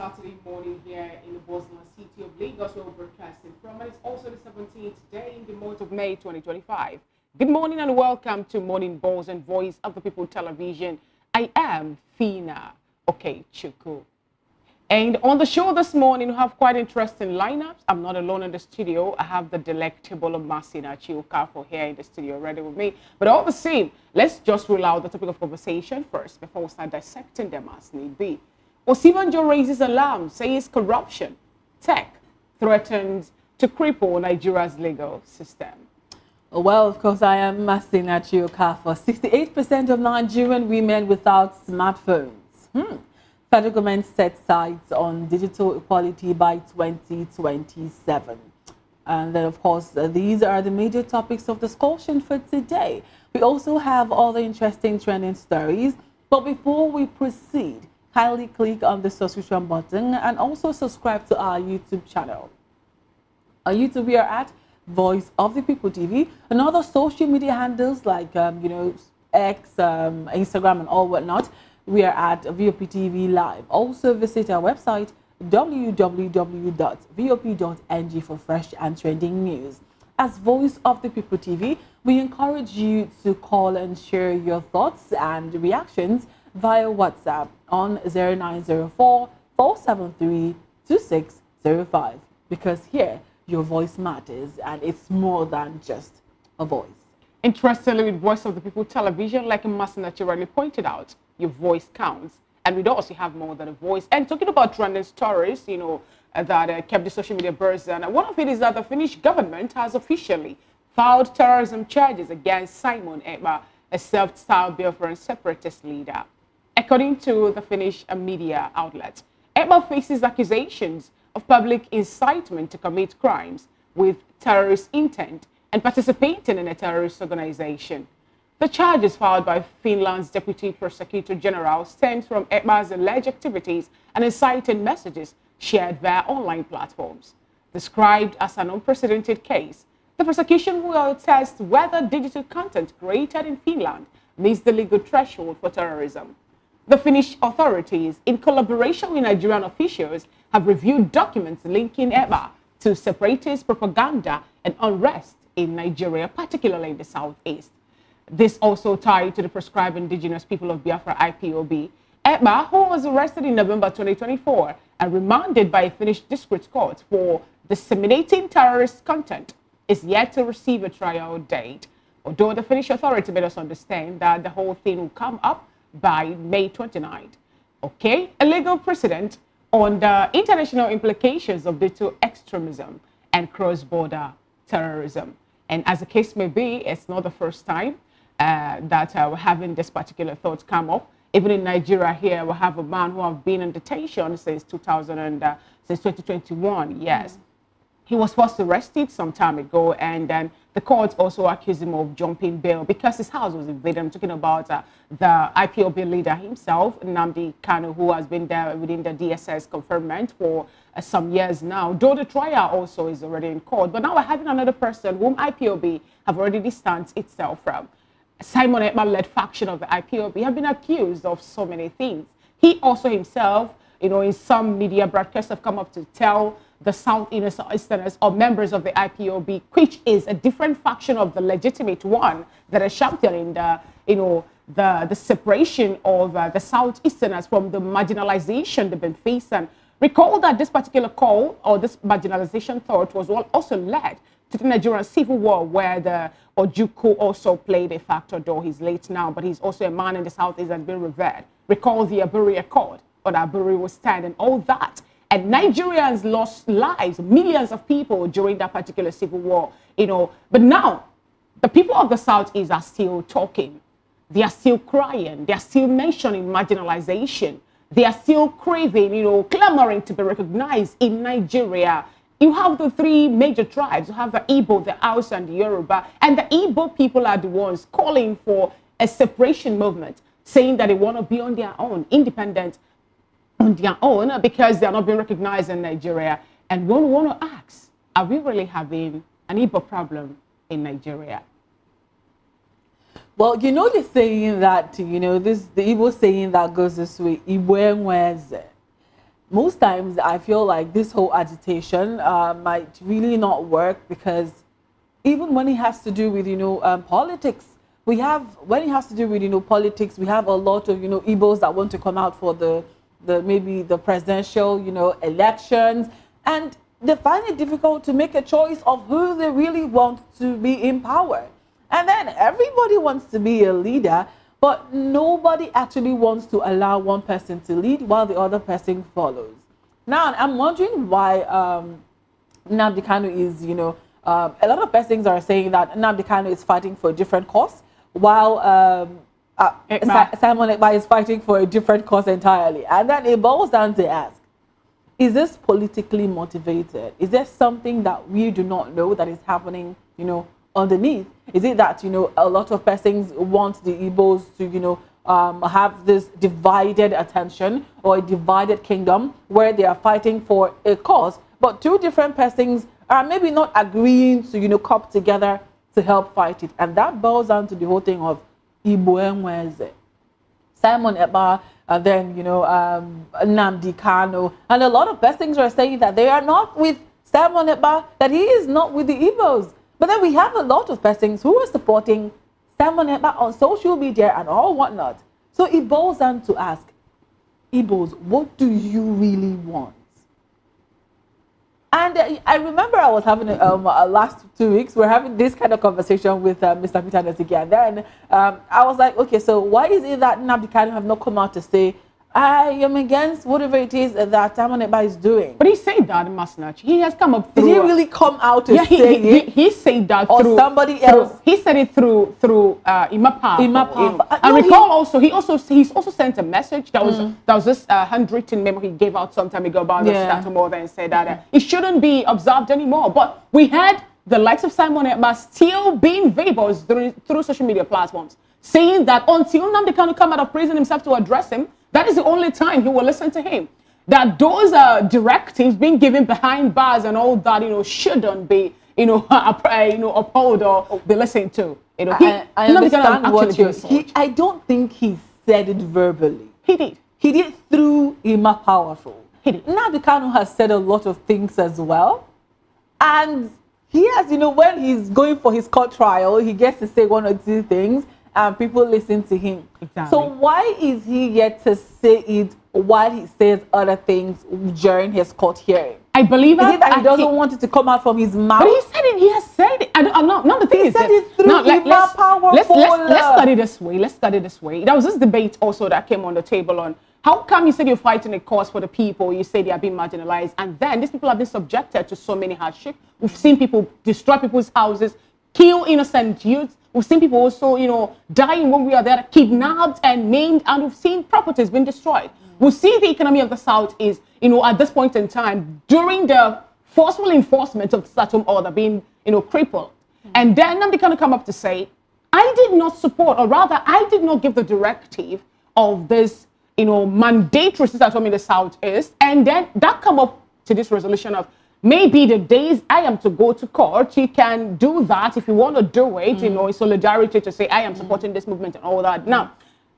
Saturday morning here in the bustling city of Lagos, where we're broadcasting from. And it's also the 17th day in the month of May 2025. Good morning and welcome to Morning Balls and Voice of the People Television. I am Fina Okechukwu. And on the show this morning, we have quite interesting lineups. I'm not alone in the studio. I have the delectable Masina Chiukafo here in the studio ready with me. But all the same, let's just rule out the topic of conversation first before we start dissecting them as need be. Osinbajo raises alarm, says corruption, tech threatens to cripple Nigeria's legal system. Well, of course, I am Masina Chiukafo. 68% of Nigerian women without smartphones. Federal government sets sights on digital equality by 2027. And then, of course, these are the major topics of discussion for today. We also have other interesting trending stories. But before we proceed, kindly click on the subscription button and also subscribe to our YouTube channel. On YouTube, we are at Voice of the People TV, and other social media handles like, X, Instagram, and all whatnot. We are at VOP TV Live. Also visit our website, www.vop.ng for fresh and trending news. As Voice of the People TV, we encourage you to call and share your thoughts and reactions via WhatsApp on 0904 473 2605, because here your voice matters and it's more than just a voice. Interestingly, with Voice of the People Television, like Masina naturally pointed out, your voice counts. And we also have more than a voice. And talking about trending stories, that kept the social media buzz, and one of it is that the Finnish government has officially filed terrorism charges against Simon Ekpa, a self-styled Biafran separatist leader. According to the Finnish media outlet, Ekpa faces accusations of public incitement to commit crimes with terrorist intent and participating in a terrorist organization. The charges filed by Finland's Deputy Prosecutor General stems from Ekpa's alleged activities and inciting messages shared via online platforms. Described as an unprecedented case, the prosecution will test whether digital content created in Finland meets the legal threshold for terrorism. The Finnish authorities, in collaboration with Nigerian officials, have reviewed documents linking Ekpa to separatist propaganda and unrest in Nigeria, particularly in the southeast. This also tied to the proscribed indigenous people of Biafra IPOB. Ekpa, who was arrested in November 2024 and remanded by a Finnish district court for disseminating terrorist content, is yet to receive a trial date. Although the Finnish authority made us understand that the whole thing will come up by May 29th. Okay, a legal precedent on the international implications of digital extremism and cross-border terrorism. And as the case may be, it's not the first time that we're having this particular thought come up. Even in Nigeria here, we have a man who has been in detention since 2021, yes. He was first arrested some time ago, and then the court also accused him of jumping bail because his house was invaded. I'm talking about the IPOB leader himself, Nnamdi Kanu, who has been there within the DSS confinement for some years now, though the trial also is already in court. But now we're having another person whom IPOB have already distanced itself from. Simon Ekpa-led faction of the IPOB have been accused of so many things. He also himself, in some media broadcasts have come up to tell the Southeasterners or members of the IPOB, which is a different faction of the legitimate one that are championing the separation of the Southeasterners from the marginalization they've been facing. Recall that this particular call or this marginalization thought was also led to the Nigerian Civil War, where the Ojukwu also played a factor, though he's late now, but he's also a man in the Southeast that's been revered. Recall the Aburi Accord, or the Aburi will stand and all that. And Nigerians lost lives, millions of people during that particular civil war, But now, the people of the Southeast are still talking. They are still crying. They are still mentioning marginalization. They are still craving, clamoring to be recognized in Nigeria. You have the three major tribes. You have the Igbo, the Hausa, and the Yoruba. And the Igbo people are the ones calling for a separation movement, saying that they want to be on their own, independent on their own, because they are not being recognized in Nigeria. And one want to ask, are we really having an Igbo problem in Nigeria? Well, the saying that, the Igbo saying that goes this way, Igbo enweze. most times I feel like this whole agitation might really not work, because even when it has to do with, politics, when it has to do with, politics, we have a lot of, Igbos that want to come out for maybe the presidential, elections, and they find it difficult to make a choice of who they really want to be in power. And then everybody wants to be a leader, but nobody actually wants to allow one person to lead while the other person follows. Now, I'm wondering why Nnamdi Kanu is, a lot of persons are saying that Nnamdi Kanu is fighting for a different cause, while Simon Ekpa is fighting for a different cause entirely. And then it boils down to ask, is this politically motivated? Is there something that we do not know that is happening, underneath? Is it that, a lot of persons want the Igbos to, have this divided attention or a divided kingdom where they are fighting for a cause, but two different persons are maybe not agreeing to, come together to help fight it? And that boils down to the whole thing of Igbo Enweze, Simon Ekpa, and then, Nnamdi Kanu. And a lot of persons are saying that they are not with Simon Ekpa, that he is not with the Igbos. But then we have a lot of persons who are supporting Simon Ekpa on social media and all whatnot. So it boils down to ask, Igbos, what do you really want? And I remember I was having last 2 weeks, we're having this kind of conversation with Mr. Peter Nesiki. And then I was like, okay, so why is it that Nnamdi Kanu have not come out to say, I am against whatever it is that Simon Ekpa is doing? But he said that, Masnach. He has come up through... Did he really come out to say it? He said that or through... somebody else? He said it through Imapav. Imapav. And recall he's also sent a message. That was this handwritten memo he gave out some time ago about the statue mother, and said that it shouldn't be observed anymore. But we had the likes of Simon Ekpa still being verbose through social media platforms, saying that until Nnamdi Kanu come out of prison himself to address him, that is the only time he will listen to him. That those directives being given behind bars and all that, shouldn't be, upheld or be listened to. I understand what you're saying. I don't think he said it verbally. He did. He did through Ima Powerful. He did. Nnamdi Kanu has said a lot of things as well. And he has, when he's going for his court trial, he gets to say one or two things, and people listen to him. Exactly. So why is he yet to say it while he says other things during his court hearing? I believe is it that he doesn't want it to come out from his mouth? But he said it. He has said it. No, the thing he is, said it through let's study this way. Let's study this way. There was this debate also that came on the table on how come you said you're fighting a cause for the people. You say they are being marginalized, and then these people have been subjected to so many hardships. We've seen people destroy people's houses, kill innocent youths. We've seen people also, dying when we are there, kidnapped and maimed, and we've seen properties being destroyed. We see the economy of the South is, at this point in time, during the forceful enforcement of the stay-at-home order being, crippled. And then Nnamdi Kanu come up to say, I did not support, or rather, I did not give the directive of this, mandatory stay-at-home in the Southeast. And then that come up to this resolution of, maybe the days I am to go to court, you can do that if you want to do it, in solidarity to say, I am supporting this movement and all that. Now,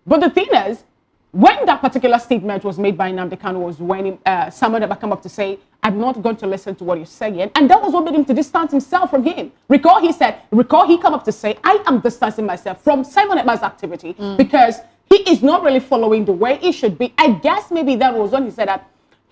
but the thing is, when that particular statement was made by Nnamdi Kanu was when someone ever come up to say, I'm not going to listen to what you're saying. And that was what made him to distance himself from him. Recall he come up to say, I am distancing myself from Simon Ekpa's activity because he is not really following the way he should be. I guess maybe that was when he said that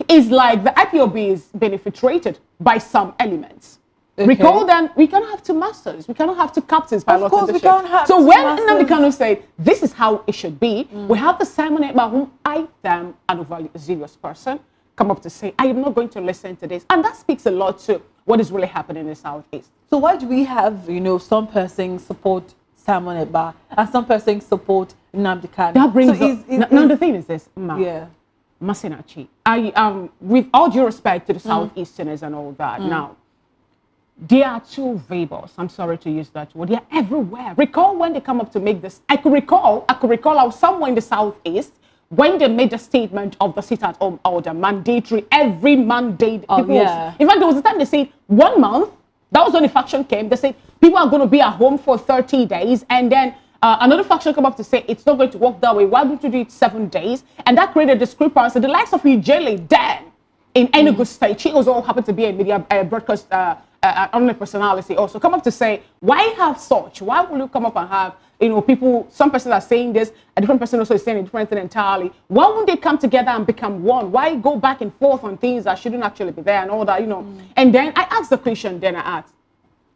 it's like the IPOB is benefited by some elements. Okay. Recall then, we cannot have two masters. We cannot have two captains by lot of the ship. So when Nnamdi Kanu say this is how it should be, we have the Simon Ekpa, whom I am an overzealous person, come up to say, I am not going to listen to this. And that speaks a lot to what is really happening in the Southeast. So why do we have, some persons support Simon Ekpa and some persons support Nnamdi Kanu? That brings up, now the thing is this, Masinachi, with all due respect to the Southeasterners and all that, now, they are too verbose. I'm sorry to use that word. They are everywhere. Recall when they come up to make this. I could recall how somewhere in the Southeast, when they made the statement of the sit-at-home order, mandatory, every mandate. In fact, there was a time they said 1 month. That was when the faction came. They said people are going to be at home for 30 days. And then another faction come up to say it's not going to work that way. Why don't you do it 7 days? And that created discrepancy. The likes of Ijele then in Enugu State. She also happened to be a media broadcast online personality also. Come up to say, why have such? Why will you come up and have, people, some persons are saying this, a different person also is saying a different thing entirely. Why won't they come together and become one? Why go back and forth on things that shouldn't actually be there and all that, And then I asked the question, then I asked,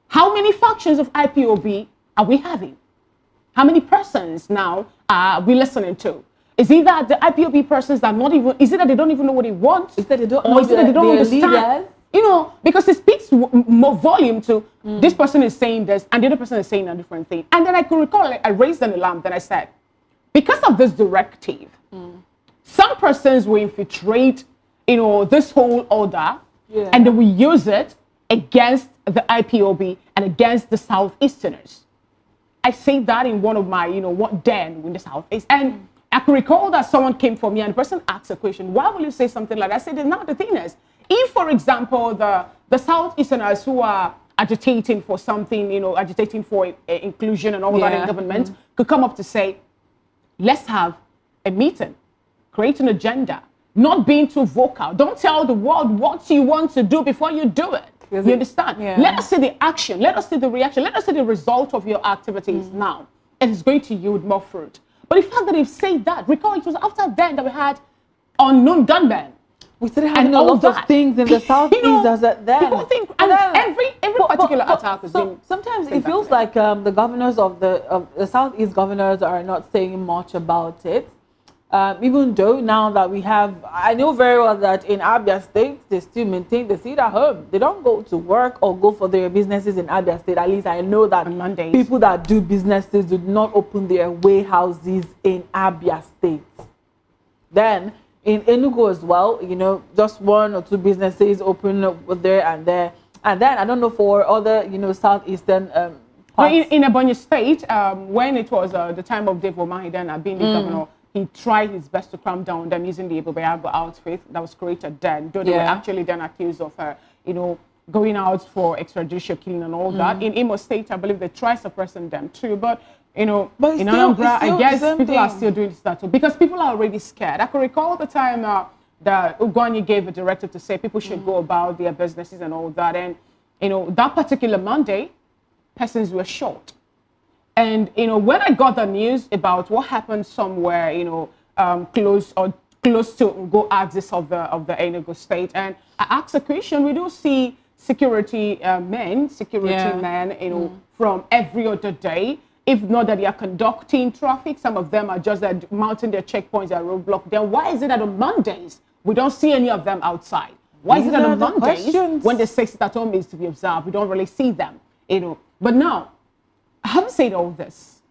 how many factions of IPOB are we having? How many persons now are we listening to? Is it that the IPOB persons that not even, is it that they don't even know what they want? Is that they don't or know is it that they don't understand? Leaders? Because it speaks more volume to this person is saying this and the other person is saying a different thing. And then I could recall, I raised an alarm, then I said, because of this directive, some persons will infiltrate, this whole order and they will use it against the IPOB and against the Southeasterners. I say that in one of my, what then in the Southeast. And I could recall that someone came for me and the person asked a question, why will you say something like that? I said, now the thing is, if, for example, the Southeasterners who are agitating for something, agitating for inclusion and all that in government could come up to say, let's have a meeting, create an agenda, not being too vocal. Don't tell the world what you want to do before you do it. You understand? Yeah. Let us see the action. Let us see the reaction. Let us see the result of your activities now. And it's going to yield more fruit. But the fact that they've said that, recall it was after then that we had unknown gunmen. We started having a lot of things in the Southeast as at then. People think, and every particular attack has been. Sometimes it feels like the governors of the Southeast governors are not saying much about it. Even though now that we have, I know very well that in Abia State, they still maintain the seat at home. They don't go to work or go for their businesses in Abia State. At least I know that people that do businesses do not open their warehouses in Abia State. Then in Enugu as well, just one or two businesses open up there and there. And then I don't know for other, Southeastern parts. In Ebonyi State, when it was the time of Dave Omahidan being the governor, he tried his best to clamp down on them using the Ebobeago outfit that was created then. Though they were actually then accused of, going out for extrajudicial killing and all that. In Imo State, I believe they tried suppressing them too. But, in Anambra, I guess people are still doing that too. Because people are already scared. I can recall the time that Ugwani gave a directive to say people should go about their businesses and all that. And, that particular Monday, persons were shot. And, when I got the news about what happened somewhere, close to Ngo axis of the Enugu State, and I asked a question, we do see security men, from every other day, if not that they are conducting traffic, some of them are just mounting their checkpoints at roadblock. Then why is it that on Mondays, we don't see any of them outside? Why is it that on Mondays, when they say sit at home is to be observed, we don't really see them, But now, having said all this,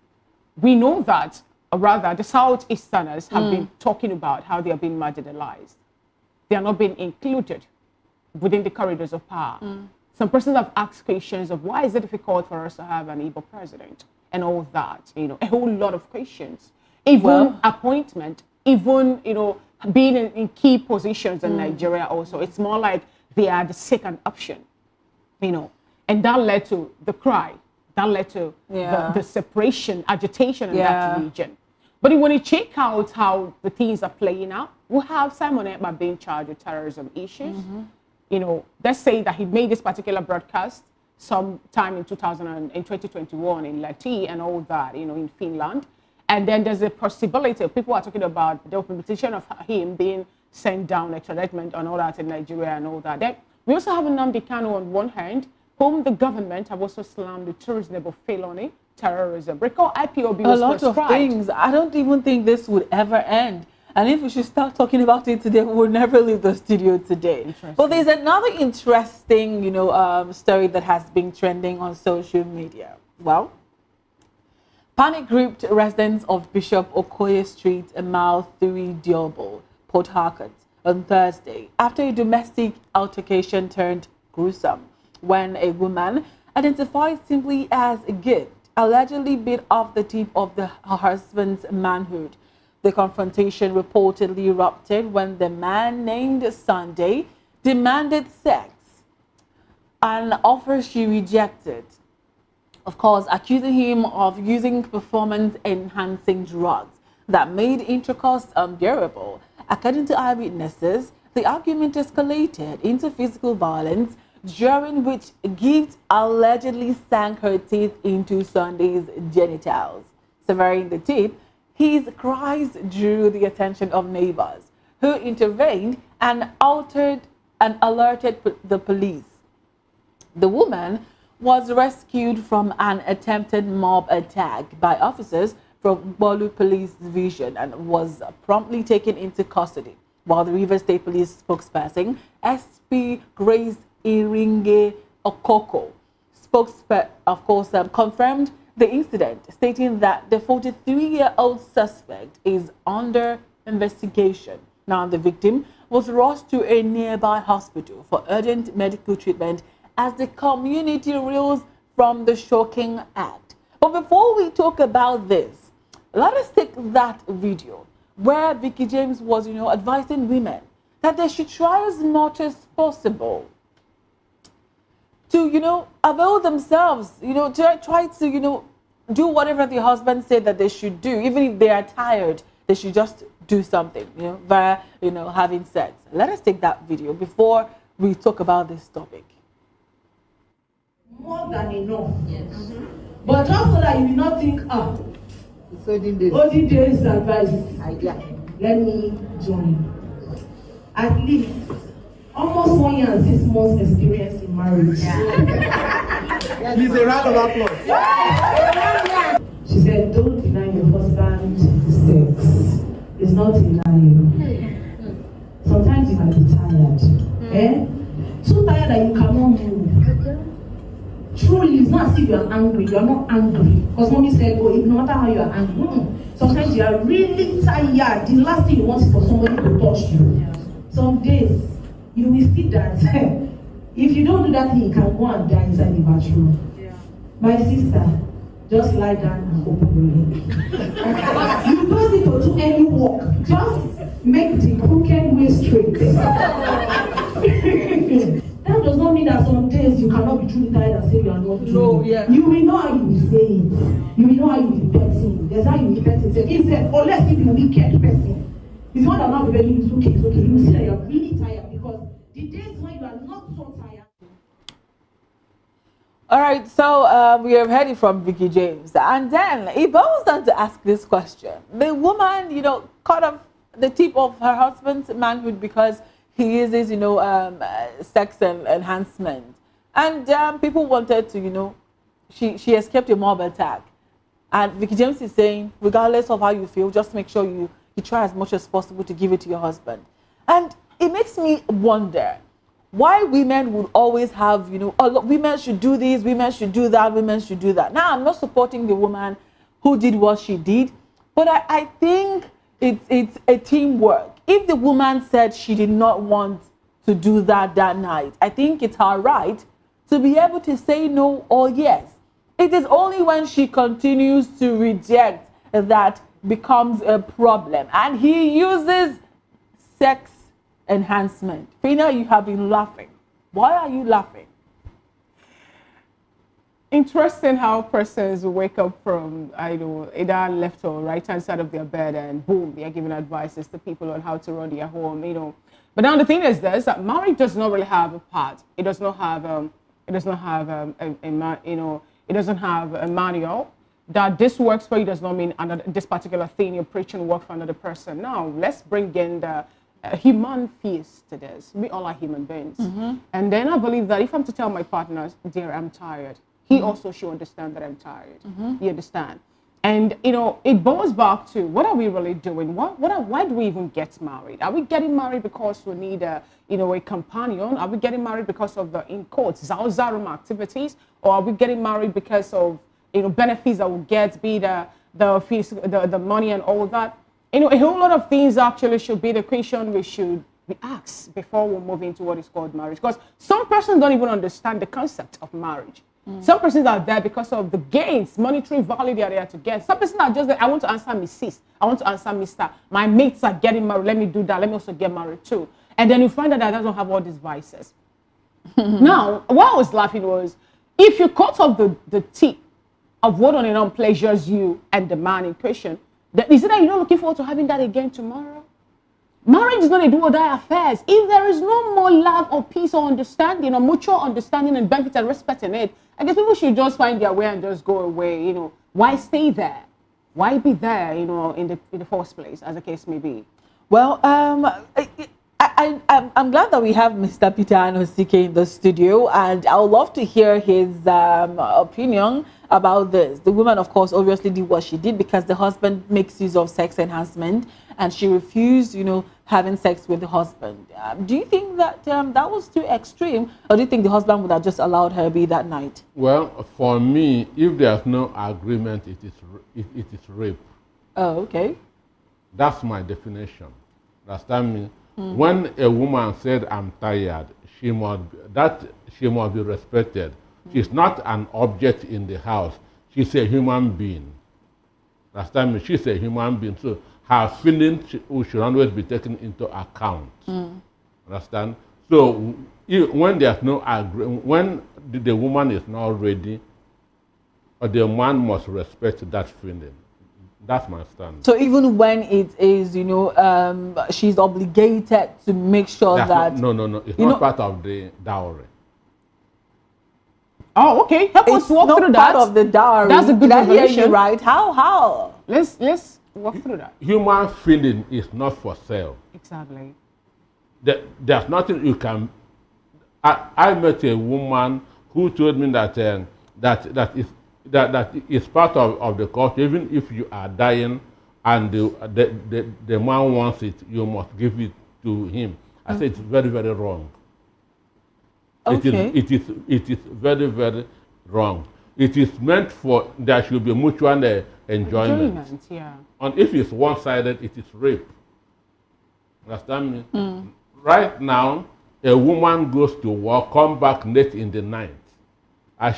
we know that, or rather, the Southeasterners have been talking about how they are being marginalized. They are not being included within the corridors of power. Some persons have asked questions of why is it difficult for us to have an Igbo president and all that, a whole lot of questions. Even appointment, even, being in key positions in Nigeria also. It's more like they are the second option, and that led to the cry. That led to the separation, agitation in that region. But when you check out how the things are playing out, we have Simon Ekpa being charged with terrorism issues. Let's say that he made this particular broadcast sometime in 2021 in Lati and all that, in Finland. And then there's a possibility of people are talking about the implementation of him being sent down, extradition and all that in Nigeria and all that. Then we also have Nnamdi Kanu on one hand, whom the government have also slammed the treasonable felony, terrorism. Recall IPOB was a lot of things. I don't even think this would ever end. And if we should start talking about it today, we will never leave the studio today. But there's another interesting, story that has been trending on social media. Well, panic-gripped residents of Bishop Okoye Street, Mile 3, Diobo, Port Harcourt, on Thursday, after a domestic altercation turned gruesome, when a woman, identified simply as a gift, allegedly bit off the tip of her husband's manhood. The confrontation reportedly erupted when the man, named Sunday, demanded sex, an offer she rejected, of course, accusing him of using performance-enhancing drugs that made intercourse unbearable. According to eyewitnesses, the argument escalated into physical violence, during which Gift allegedly sank her teeth into Sunday's genitals. Severing the teeth, his cries drew the attention of neighbors, who intervened and alerted the police. The woman was rescued from an attempted mob attack by officers from Bolu Police Division and was promptly taken into custody, while the Rivers State Police spokesperson, SP Grace Iringe Okoko, confirmed the incident, stating that the 43-year-old suspect is under investigation. Now, the victim was rushed to a nearby hospital for urgent medical treatment as the community reels from the shocking act. But before we talk about this, let us take that video where Vicky James was, advising women that they should try as much as possible to, avail themselves, to try to, do whatever the husband said that they should do. Even if they are tired, they should just do something, via, having sex. Let us take that video before we talk about this topic. More than enough. Yes. But just so that you will not think, it's only days advice. Let me join. At least almost 1 year and 6 months experience in marriage. Please, a round of applause. She said, don't deny your husband sex. It's not denying. Sometimes you might be tired. Too tired that you cannot move. Truly, it's not as if you are angry. You are not angry. Because mommy said, no matter how you are angry. Sometimes you are really tired. The last thing you want is for somebody to touch you. Some days, you will see that if you don't do that thing, you can go and die inside the bathroom. My sister, just lie down and hope you don't need to do any work. Just make the crooked way straight. That does not mean that some days you cannot be truly tired and say you are not doing it. You will know how you will say it. You will know how you will be person. That's how you will be person. He said, unless you be a wicked person. It's not that not very, it's okay. You will see that you are really tired because the days when you are not so tired. All right, so we have heard it from Vicky James, and then it boils down to ask this question: the woman, cut off the tip of her husband's manhood because he uses, sex and enhancement, and people wanted to, she escaped a mob attack, and Vicky James is saying, regardless of how you feel, just make sure you try as much as possible to give it to your husband, and it makes me wonder why women would always have, women should do this, women should do that, women should do that. Now, I'm not supporting the woman who did what she did, but I think it's a teamwork. If the woman said she did not want to do that night, I think it's her right to be able to say no or yes. It is only when she continues to reject that becomes a problem. And he uses sex enhancement. Fina, you have been laughing. Why are you laughing? Interesting how persons wake up from either left or right hand side of their bed and boom, they are giving advices to people on how to run their home. But now the thing is this: that marriage does not really have a part. It does not have it does not have it doesn't have a manual. That this works for you does not mean this particular thing you're preaching works for another person. Now let's bring in the human face to this. We all are human beings. And then I believe that if I'm to tell my partners, dear, I'm tired, he also should understand that I'm tired. You understand? And it boils back to, what are we really doing? Why do we even get married? Are we getting married because we need a companion? Are we getting married because of the, in quotes, Zauzarum activities? Or are we getting married because of benefits that we'll get, be the money and all that? A whole lot of things actually should be the question we should be asked before we move into what is called marriage. Because some persons don't even understand the concept of marriage. Some persons are there because of the gains, monetary value they are there to get. Some persons are just there, I want to answer Mrs. I want to answer Mr. My mates are getting married, let me do that, let me also get married too. And then you find out that doesn't have all these vices. Now, what I was laughing was, if you cut off the tip of what on and on pleasures you and the man in question, is it that you're not looking forward to having that again tomorrow? Marriage is not a do or die affairs. If there is no more love or peace or understanding or mutual understanding and benefit and respect in it, I guess people should just find their way and just go away. Why stay there? Why be there? In the first place, as the case may be. Well, I'm glad that we have Mr. Peter Anosike in the studio, and I would love to hear his opinion about this. The woman, of course, obviously did what she did because the husband makes use of sex enhancement, and she refused, having sex with the husband. Do you think that that was too extreme, or do you think the husband would have just allowed her be that night? Well, for me, if there's no agreement, it is rape. Oh, okay. That's my definition. Understand me? When a woman said, "I'm tired," she must be respected. She's not an object in the house. She's a human being. Understand me? She's a human being. So her feelings should always be taken into account. Understand? So when there's no agreement, when the woman is not ready, the man must respect that feeling. That's my stand. So even when it is, she's obligated to make sure that... No. It's not part of the dowry. Oh, okay. Help us walk through that. It's not part of the dowry. That's a good revelation. I hear you right. How? Let's walk through that. Human feeling is not for sale. Exactly. There's nothing you can... I met a woman who told me that is part of the culture. Even if you are dying and the man wants it, you must give it to him. I said it's very, very wrong. Okay. It is very, very wrong. It is meant for there should be mutual enjoyment. Yeah. And if it's one-sided, it is rape. Understand me? Right now, a woman goes to work, come back late in the night. And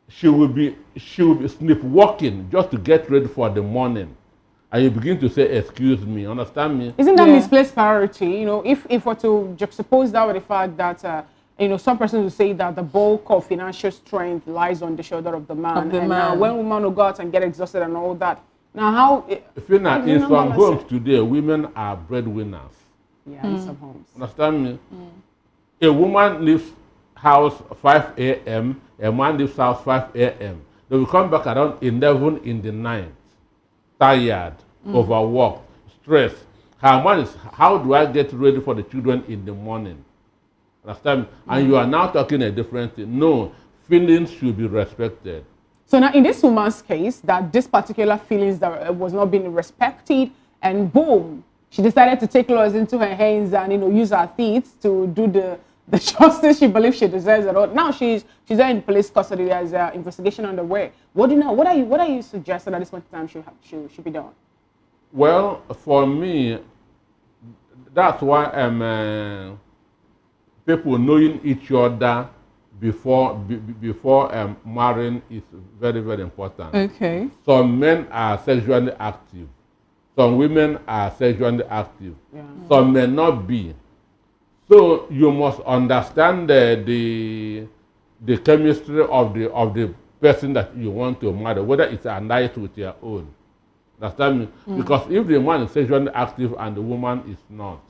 she will be sleepwalking just to get ready for the morning. And you begin to say, "Excuse me," understand me? Isn't that misplaced priority? If we're to juxtapose that with the fact that, some persons will say that the bulk of financial strength lies on the shoulder of the man. Now when women will go out and get exhausted and all that, now how... In some homes today, women are breadwinners. Yeah, in some homes. Understand me? A woman leaves house 5 a.m., a man leaves house 5 a.m. They will come back around 11 in the night, tired, overworked, stressed. Her man is, how do I get ready for the children in the morning? Understand? And you are now talking a different thing. No, feelings should be respected. So now in this woman's case, that this particular feelings that was not being respected, and boom, she decided to take laws into her hands and use her teeth to do the justice she believes she deserves at all. Now she's there in police custody. There's an investigation underway. What are you suggesting at this point in time should be done? Well, for me, that's why people knowing each other before marrying is very, very important. Okay. Some men are sexually active. Some women are sexually active. Yeah. Some may not be. So you must understand the chemistry of the person that you want to marry, whether it's aligned with your own. Understand me? Because if the man is sexually active and the woman is not,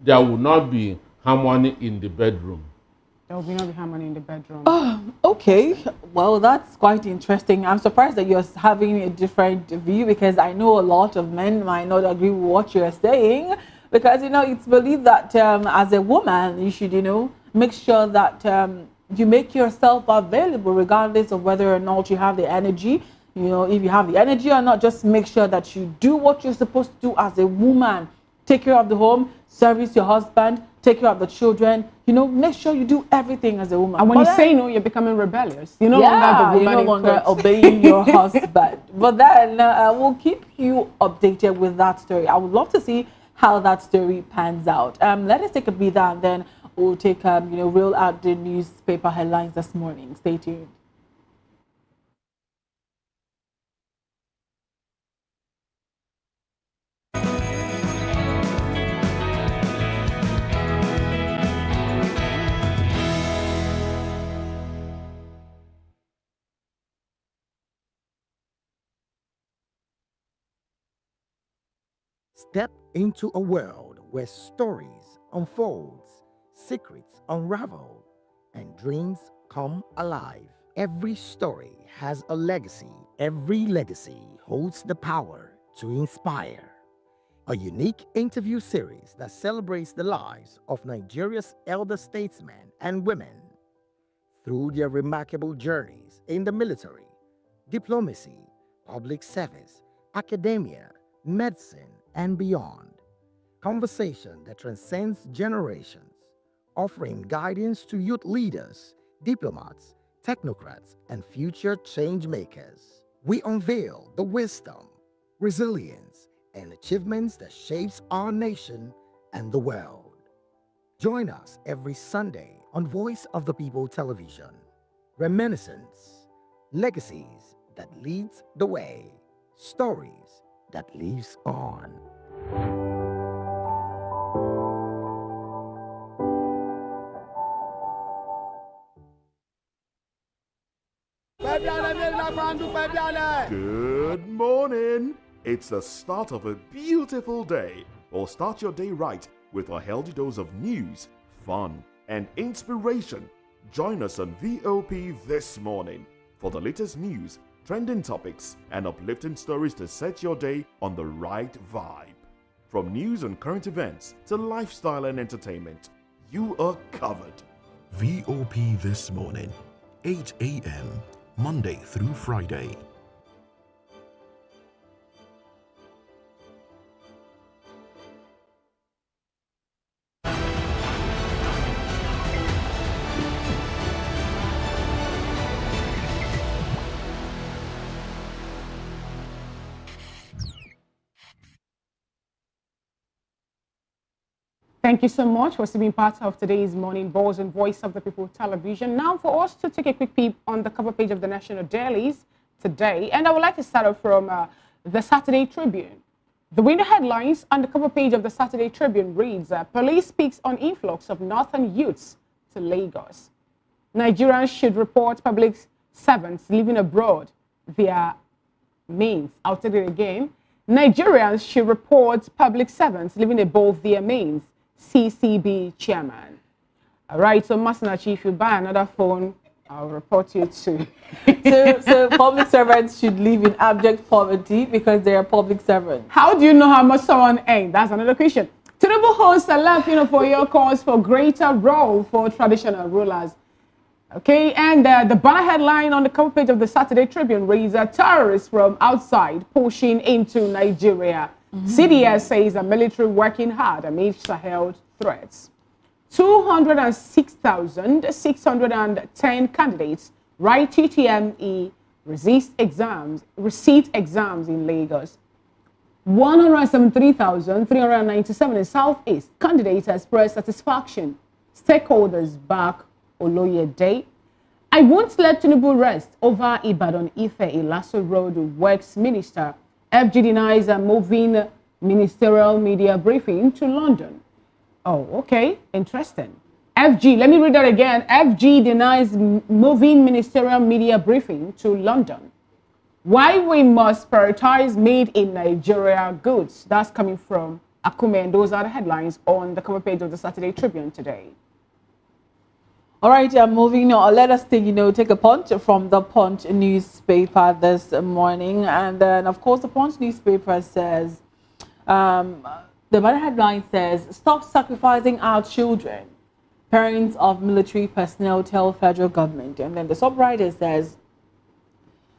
there will not be harmony in the bedroom. There will not be harmony in the bedroom. Okay. Well, that's quite interesting. I'm surprised that you're having a different view, because I know a lot of men might not agree with what you're saying. Because, it's believed that as a woman, you should, make sure that you make yourself available regardless of whether or not you have the energy. If you have the energy or not, just make sure that you do what you're supposed to do as a woman. Take care of the home, service your husband, take care of the children. Make sure you do everything as a woman. And when you say no, you're becoming rebellious. You're no longer obeying your husband. But then we'll keep you updated with that story. I would love to see how that story pans out. Let us take a breather, and then we'll take reel out the newspaper headlines this morning. Stay tuned. Step into a world where stories unfold, secrets unravel, and dreams come alive. Every story has a legacy. Every legacy holds the power to inspire. A unique interview series that celebrates the lives of Nigeria's elder statesmen and women through their remarkable journeys in the military, diplomacy, public service, academia, medicine, and beyond. Conversation that transcends generations, offering guidance to youth leaders, diplomats, technocrats, and future change makers. We unveil the wisdom, resilience, and achievements that shapes our nation and the world. Join us every Sunday on Voice of the People Television. Reminiscence, legacies that leads the way, stories that lives on. Good morning. It's the start of a beautiful day. Or start your day right with a healthy dose of news, fun, and inspiration. Join us on VOP this morning for the latest news, trending topics, and uplifting stories to set your day on the right vibe. From news and current events to lifestyle and entertainment, you are covered. VOP This Morning, 8 a.m., Monday through Friday. Thank you so much for being part of today's Morning Buzz and Voice of the People television. Now for us to take a quick peep on the cover page of the national dailies today. And I would like to start off from the Saturday Tribune. The window headlines on the cover page of the Saturday Tribune reads, Police speaks on influx of northern youths to Lagos. Nigerians should report public servants living abroad via means. I'll take it again. Nigerians should report public servants living above their means. CCB chairman. All right, so Masinachi, if you buy another phone, I'll report you to. So public servants should live in abject poverty because they are public servants. How do you know how much someone earns? That's another question. Tinubu hosts a laugh, for your calls for greater role for traditional rulers. Okay, and the banner headline on the cover page of the Saturday Tribune reads, terrorists from outside pushing into Nigeria. CDS says the military working hard amid Sahel threats. 206,610 candidates write TTME receipt exams in Lagos. 173,397 in Southeast. Candidates express satisfaction. Stakeholders back Oloye Day. I won't let Tinubu rest over Ibadan Ife Ilaso Road Works Minister. FG denies a moving ministerial media briefing to London. Oh, okay, interesting. FG, let me read that again. FG denies moving ministerial media briefing to London. Why we must prioritize made in Nigeria goods. That's coming from Akume, and those are the headlines on the cover page of the Saturday Tribune today. All right, moving on. Let us take a punch from the Punch newspaper this morning. And then, of course, the Punch newspaper says, the banner headline says, stop sacrificing our children. Parents of military personnel tell federal government. And then the sub-writer says,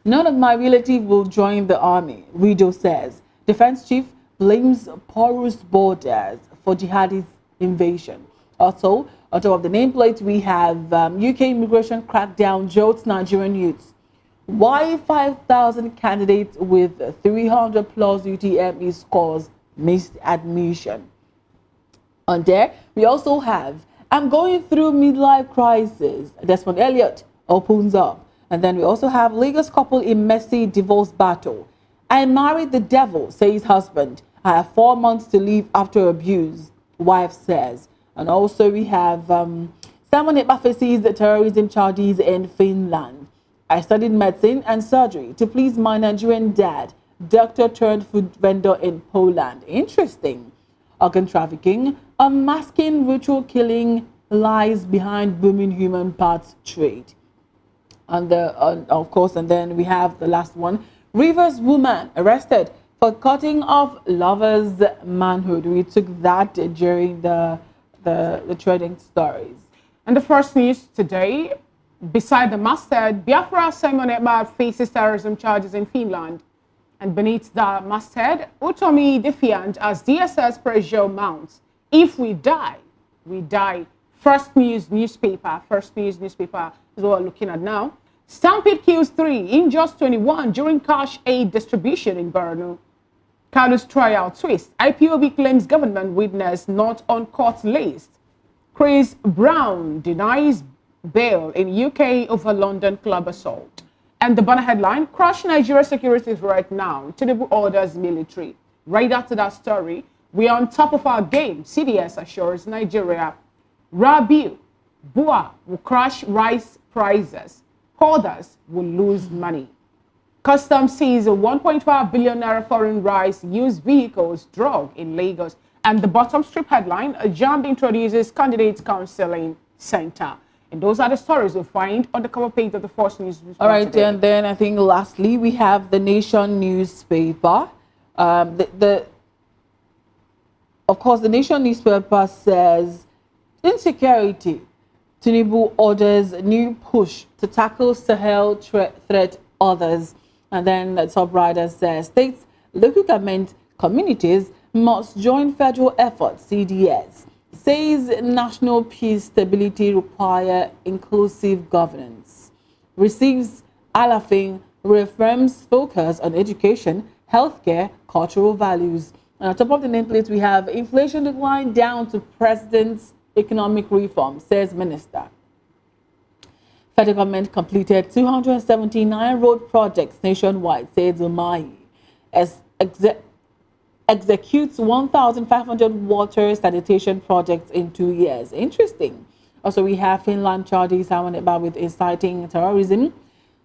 none of my relatives will join the army. Widow says, defense chief blames porous borders for jihadist invasion. Also, on top of the nameplate, we have UK immigration crackdown jolts Nigerian youths. Why 5,000 candidates with 300 plus UTME scores missed admission? On there, we also have, I'm going through midlife crisis. Desmond Elliott opens up. And then we also have Lagos couple in messy divorce battle. I married the devil, says husband. I have 4 months to leave after abuse, wife says. And also we have Simon Ekpafe sees the terrorism charges in Finland. I studied medicine and surgery to please my Nigerian dad. doctor turned food vendor in Poland. Interesting. Organ trafficking, unmasking ritual killing lies behind booming human parts trade. And of course, and then we have the last one. Rivers woman arrested for cutting off lover's manhood. We took that during the trading stories. And the first news today, beside the masthead, Biafra Simon Ekpa faces terrorism charges in Finland. And beneath the masthead, Utomi defiant as DSS pressure mounts. If we die, we die. First news newspaper is what we're looking at now. Stampede kills 3, injures 21 during cash aid distribution in Borno. Kalu's trial twist. IPOB claims government witness not on court list. Chris Brown denies bail in UK over London club assault. And the banner headline, crush Nigeria security right now. Tinubu orders military. Right after that story, we are on top of our game. CDS assures Nigeria. Rabiu, Bua will crush rice prices. Holders will lose money. Customs sees a 1.5 billion naira foreign rice used vehicles drug in Lagos. And the bottom strip headline, a JAMB introduces candidates counseling center. And those are the stories you'll find on the cover page of the First News. All right, today. And then I think lastly, we have the Nation newspaper. Of course, the Nation newspaper says, insecurity. Tinubu orders new push to tackle Sahel threat others. And then the top writer says, states, local government, communities must join federal efforts, CDS. Says national peace stability require inclusive governance. Receives Alafin reaffirms focus on education, healthcare, cultural values. And on top of the nameplate, we have inflation decline down to president's economic reform, says minister. Federal government completed 279 road projects nationwide, says Umahi. As executes 1,500 water sanitation projects in 2 years. Interesting. Also, we have Finland charges someone about with inciting terrorism.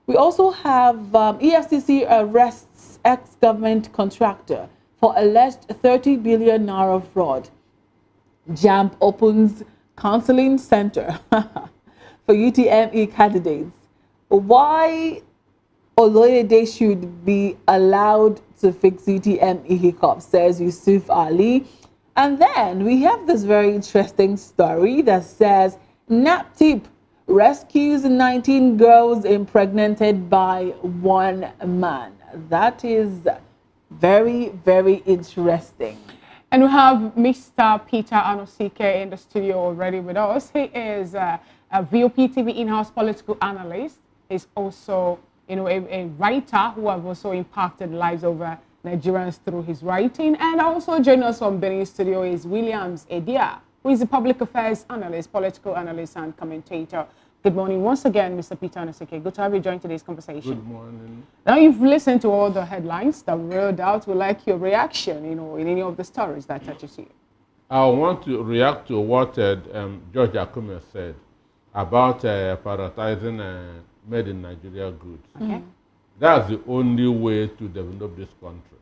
We also have EFCC arrests ex-government contractor for alleged 30 billion naira fraud. JAMB opens counseling center for UTME candidates. Why Oloyede should be allowed to fix UTME hiccups, says Yusuf Ali. And then we have this very interesting story that says NAPTIP rescues 19 girls impregnated by one man. That is very, very interesting. And we have Mr. Peter Anosike in the studio already with us. He is a VOP TV in-house political analyst. He's also, a writer who has also impacted lives of Nigerians through his writing. And also joining us from Benin studio is Williams Edia, who is a public affairs analyst, political analyst, and commentator. Good morning once again, Mr. Peter Anosike. Good to have you join today's conversation. Good morning. Now you've listened to all the headlines that we rolled out. We'd like your reaction, in any of the stories that touches you. I want to react to what George Akume said about prioritizing made in Nigeria goods. Okay. That's the only way to develop this country.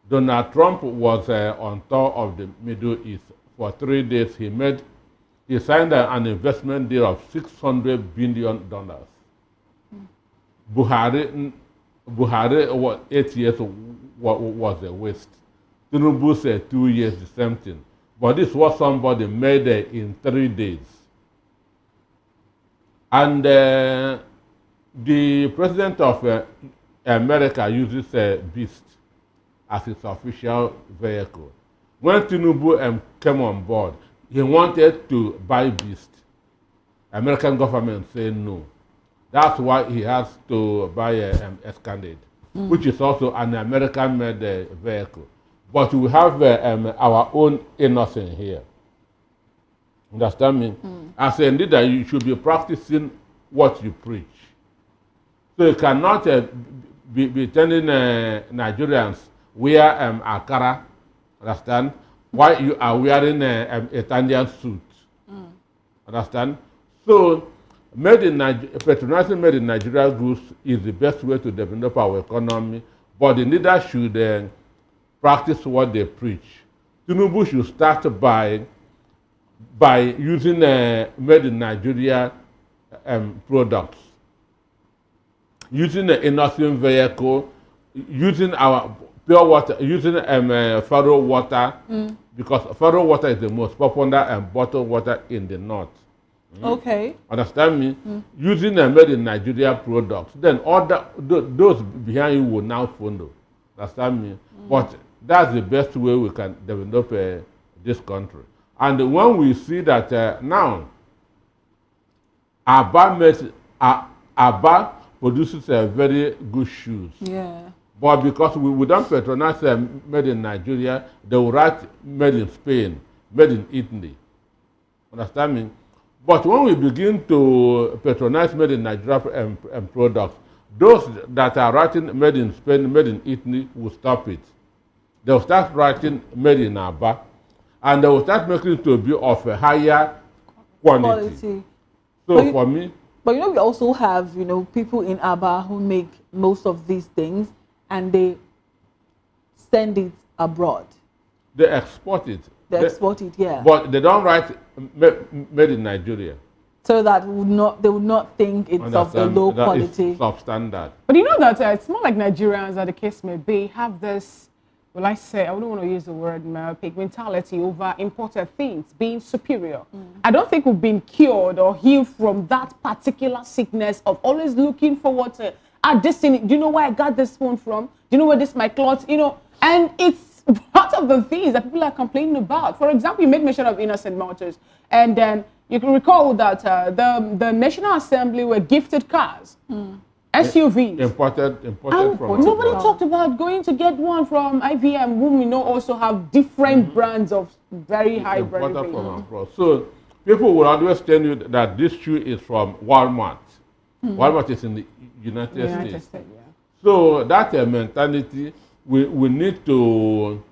Donald Trump was on tour of the Middle East for 3 days. He signed an investment deal of $600 billion. Buhari was 8 years was a waste. Tinubu said 2 years, the same thing. But this was somebody made in 3 days. And the president of America uses a Beast as his official vehicle. When Tinubu came on board, he wanted to buy Beast. American government said no. That's why he has to buy Escalade, which is also an American-made vehicle. But we have our own innocent here. Understand me? As a leader, you should be practicing what you preach. So you cannot be telling Nigerians wear Akara, understand? Why you are wearing Italian suit, understand? So, patronizing made in Nigeria goods is the best way to develop our economy, but the leaders should practice what they preach. Tinubu should start by using made in Nigeria products, using an innocent vehicle, using our pure water, using faro water, because faro water is the most popular bottled water in the north. Okay. Understand me? Using made in Nigeria products, then those behind you will now follow. Understand me? But that's the best way we can develop this country. And when we see that now, Aba produces very good shoes. Yeah. But because we don't patronize made in Nigeria, they will write made in Spain, made in Italy. Understand me? But when we begin to patronize made in Nigeria products, those that are writing made in Spain, made in Italy will stop it. They will start writing made in Aba, and they will start making it to be of a higher quality. So for me. But we also have, people in Aba who make most of these things and they send it abroad. They export it. They export it, yeah. But they don't write made in Nigeria. So that they would not think it's of the low quality. It's substandard. But you know that it's more like Nigerians, as the case may be, have this, well, I wouldn't want to use the word myopic mentality over imported things being superior. I don't think we've been cured or healed from that particular sickness of always looking forward to, this thing, do you know where I got this phone from? Do you know where this my clothes, and it's part of the things that people are complaining about. For example, you made mention of innocent motors, and then you can recall that the National Assembly were gifted cars, SUVs. Imported from nobody talked about going to get one from IVM, whom we know also have different brands of very high brand. So people will always tell you that this shoe is from Walmart. Walmart is in the United States. Yeah. So that mentality, we need to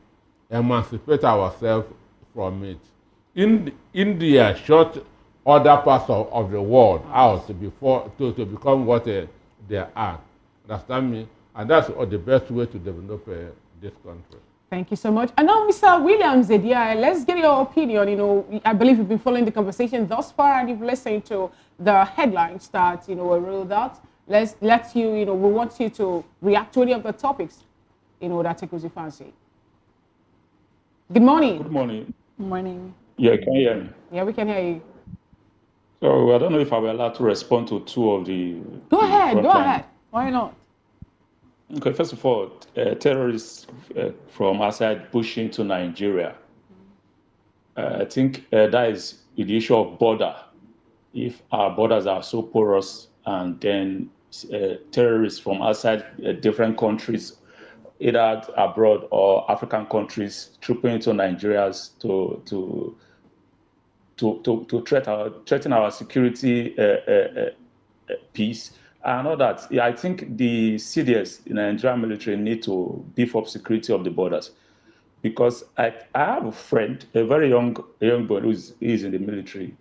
emancipate ourselves from it. India shut other parts of the world out before to become what they are. Understand me? And that's the best way to develop this country. Thank you so much. And now, Mr. Williams, let's get your opinion. I believe you've been following the conversation thus far, and you've listened to the headlines that were rolled out. We want you to react to any of the topics, that tickles your fancy. Good morning. Good morning. Good morning. Yeah, can you hear me? Yeah, we can hear you. So I don't know if I were allowed to respond to two of the. Go ahead. Why not? Okay, first of all, terrorists from outside pushing to Nigeria. I think that is the issue of border. If our borders are so porous, and then terrorists from outside different countries, either abroad or African countries, trooping into Nigeria's to threaten our security peace. I know that. I think the CDS in the Nigerian military need to beef up security of the borders, because I have a friend, a very young boy who is in the military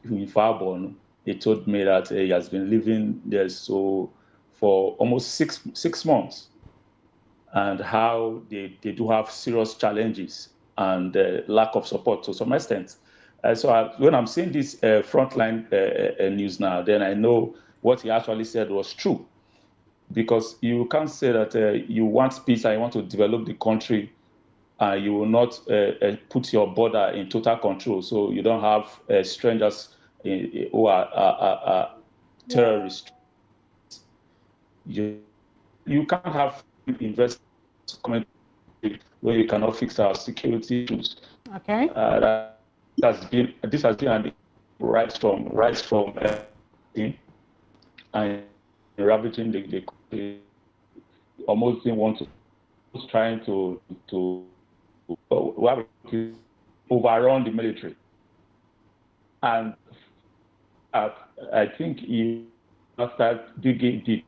in Farbonne. He told me that he has been living there for almost six months, and how they do have serious challenges and lack of support to some extent. When I'm seeing this frontline news now, then I know what he actually said was true. Because you can't say that you want peace and you want to develop the country, and you will not put your border in total control. So you don't have strangers who are terrorists. You can't have investors coming where you cannot fix our security issues. Okay. This has been an right from and ravaging the almost didn't want to trying to overrun the military, and I think he start digging deep